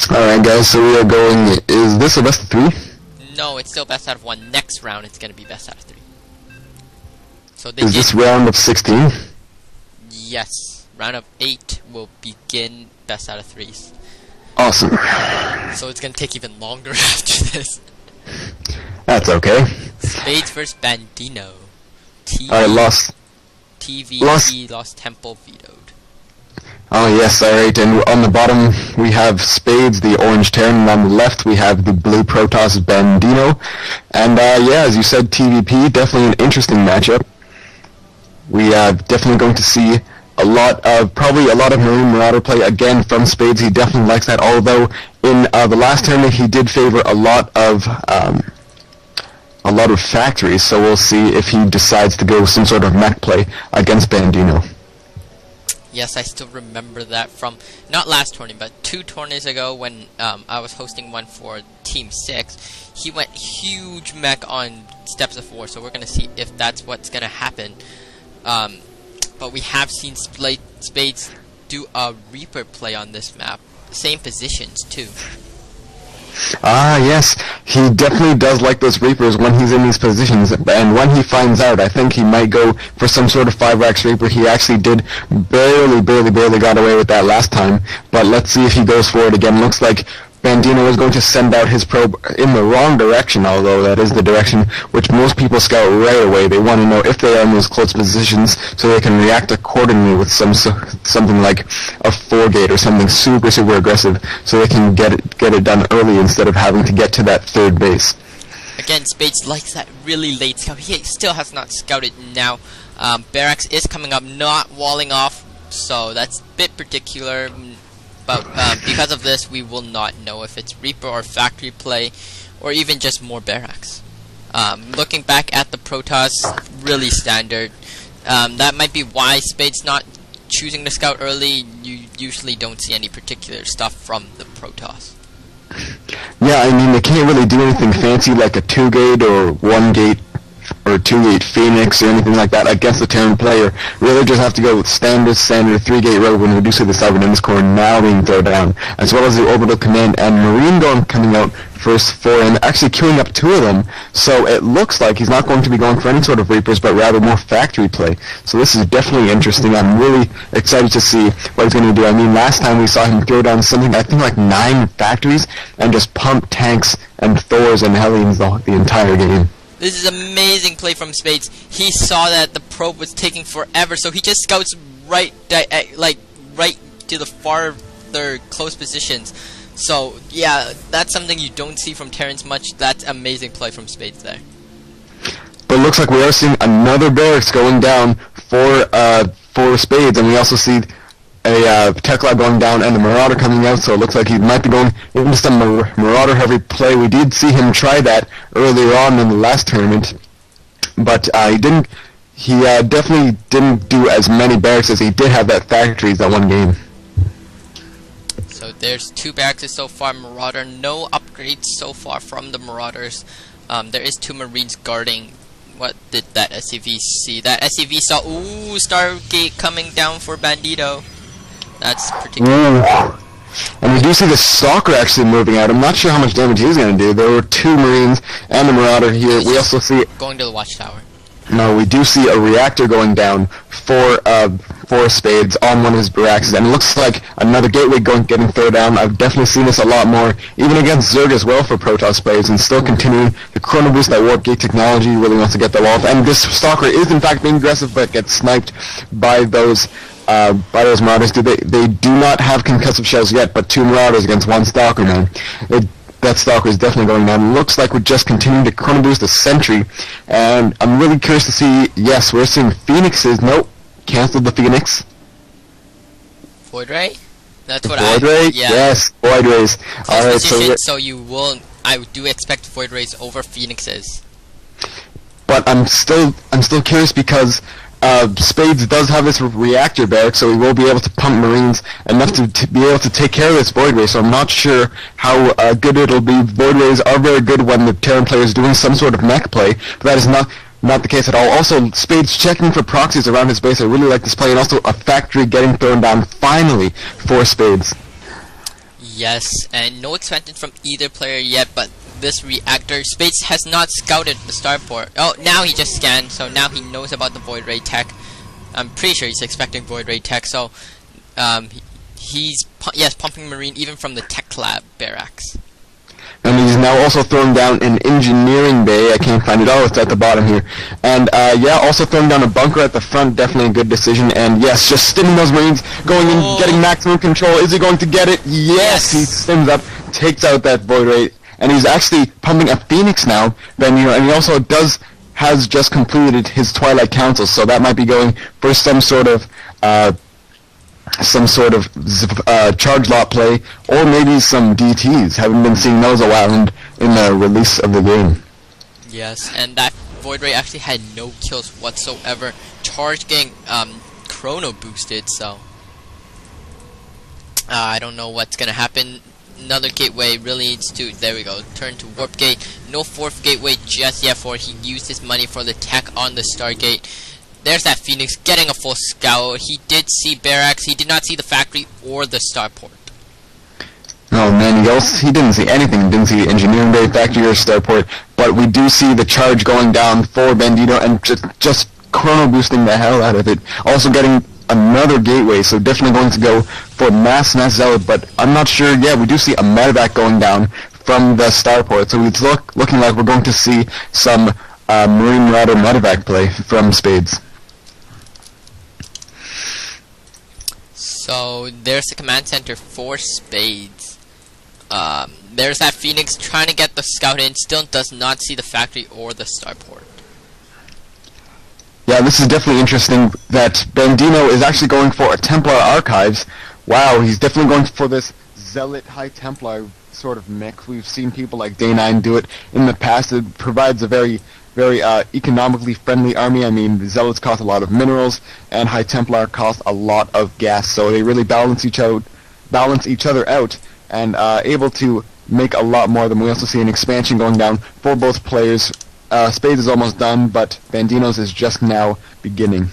Alright guys, so we are going, is this a best of 3? No, it's still best out of 1. Next round, it's going to be best out of 3. So is this round of 16? Yes. Round of 8 will begin best out of 3s. Awesome. So it's going to take even longer after this. That's okay. Spades versus Bandino. Alright, lost. TVP lost Temple vetoed. Oh yes, alright, and on the bottom we have Spades, the orange Terran, and on the left we have the blue Protoss Bandino. And yeah, as you said, TVP, definitely an interesting matchup. We are definitely going to see probably a lot of Marine Marauder play again from Spades. He definitely likes that, although in the last tournament he did favor a lot of factories, so we'll see if he decides to go some sort of mech play against Bandino. Yes, I still remember that from, not last tournament, but 2 tournaments ago when I was hosting one for Team 6. He went huge mech on Steps of War, so we're going to see if that's what's going to happen. But we have seen Spades do a Reaper play on this map. Same positions, too. Ah, yes. He definitely does like those Reapers when he's in these positions, and when he finds out, I think he might go for some sort of 5-rax Reaper. He actually did barely got away with that last time, but let's see if he goes for it again. Looks like Bandino is going to send out his probe in the wrong direction, although that is the direction which most people scout right away. They want to know if they are in those close positions so they can react accordingly with something like a 4-gate or something super aggressive, so they can get it done early instead of having to get to that 3rd base. Again, Spades likes that really late scout. He still has not scouted now. Barracks is coming up, not walling off, so that's a bit particular. But because of this, we will not know if it's Reaper or factory play, or even just more barracks. Looking back at the Protoss, really standard. That might be why Spades not choosing to scout early. You usually don't see any particular stuff from the Protoss. Yeah, I mean, they can't really do anything fancy like a 2-gate or 1-gate or 2-gate Phoenix or anything like that against the Terran player. Really just have to go with standard 3-gate rogue when reduced to the Cybernetics core now being thrown down, as well as the Orbital Command and Marine Gun coming out first for him, actually queuing up 2 of them, so it looks like he's not going to be going for any sort of Reapers, but rather more factory play. So this is definitely interesting. I'm really excited to see what he's going to do. I mean, last time we saw him throw down something, I think like 9 factories, and just pump tanks and Thors and Hellions the entire game. This is amazing play from Spades. He saw that the probe was taking forever, so he just scouts right to the farther close positions. So yeah, that's something you don't see from Terrans much. That's amazing play from Spades there. But it looks like we are seeing another barracks going down for Spades, and we also see a Tech Lab going down and a Marauder coming out, so it looks like he might be going into some Marauder heavy play. We did see him try that earlier on in the last tournament, but he definitely didn't do as many barracks as he did have that factories that one game. So there's 2 barracks so far, Marauder, no upgrades so far from the Marauders. There is 2 Marines guarding. What did that SCV see? That SCV saw, ooh, Stargate coming down for Bandito. That's particular. And we do see the Stalker actually moving out. I'm not sure how much damage he's going to do. There were 2 Marines and the Marauder here. We also see going to the Watchtower. No, we do see a reactor going down for Spades on one of his barracks, and it looks like another gateway getting thrown down. I've definitely seen this a lot more, even against Zerg as well for Protoss Spades, and still continuing the Chrono Boost, that Warp Gate technology really wants to get them off. And this Stalker is in fact being aggressive, but gets sniped by those Marauders. They do not have concussive shells yet, but 2 Marauders against 1 Stalker, man. That Stalker is definitely going down. Looks like we're just continuing to Chrono Boost the Sentry, and I'm really curious to see, yes, we're seeing Phoenixes. Nope, canceled the Phoenix. Void Ray? That's what Void Ray? Yeah. Yes, Void Rays. Alright, so you will, I do expect Void Rays over Phoenixes. But I'm still curious because Spades does have this reactor barrack, so he will be able to pump Marines enough to be able to take care of this Void Ray, so I'm not sure how good it'll be. Void Rays are very good when the Terran player is doing some sort of mech play, but that is not the case at all. Also, Spades checking for proxies around his base. I really like this play, and also a factory getting thrown down finally for Spades. Yes, and no expansion from either player yet, but this reactor, Spades has not scouted the starport. Oh, now he just scanned, so now he knows about the Void Ray tech. I'm pretty sure he's expecting Void Ray tech, so he's pumping Marine even from the tech lab barracks. And he's now also throwing down an engineering bay. I can't find it. Oh, it's at the bottom here. And yeah, also throwing down a bunker at the front. Definitely a good decision. And yes, just stimming those Marines, going in, getting maximum control. Is he going to get it? Yes, he stims up, takes out that Void Ray, and he's actually pumping a Phoenix now. Bandino, and he also has just completed his Twilight Council, so that might be going for some sort of charge lot play, or maybe some DTs. Haven't been seeing those a while in the release of the game. Yes, and that Void Ray actually had no kills whatsoever. Charge getting chrono boosted, so I don't know what's gonna happen. Another gateway really needs to, there we go, turn to warp gate. No fourth gateway just yet, for he used his money for the tech on the Stargate. There's that Phoenix getting a full scout. He did see barracks. He did not see the factory or the starport. Oh man, he didn't see anything. He didn't see engineering bay, factory, or starport. But we do see the charge going down for Bandino and just chrono boosting the hell out of it. Also getting another gateway, so definitely going to go for mass zealot. But I'm not sure. Yeah, we do see a medevac going down from the starport, so it's looking like we're going to see some Marine Marauder medevac play from Spades. So there's the command center for Spades. There's that Phoenix trying to get the scout in. Still does not see the factory or the starport. Yeah, this is definitely interesting that Bandino is actually going for a Templar Archives. Wow, he's definitely going for this Zealot High Templar sort of mix. We've seen people like Day9 do it in the past. It provides a very economically friendly army. I mean, the Zealots cost a lot of minerals, and High Templar cost a lot of gas, so they really balance each other out, and able to make a lot more of them. We also see an expansion going down for both players. Spades is almost done, but Bandino's is just now beginning.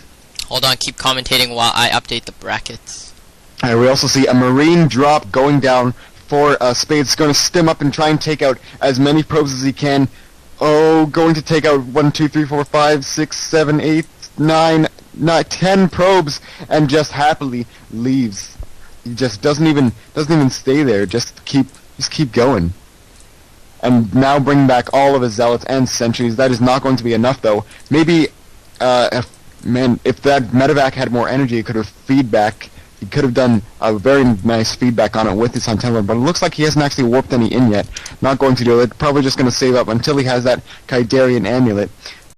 Hold on, keep commentating while I update the brackets. We also see a Marine drop going down for Spades. Going to stim up and try and take out as many probes as he can. Oh, going to take out 1, 2, 3, 4, 5, 6, 7, 8, 9, 10 probes, and just happily leaves. He just doesn't even stay there. Just keep going. And now bring back all of his zealots and sentries. That is not going to be enough, though. Maybe if that medevac had more energy, it could have feedback. He could have done a very nice feedback on it with his Templar, but it looks like he hasn't actually warped any in yet. Not going to do it. Probably just going to save up until he has that Kydarian amulet.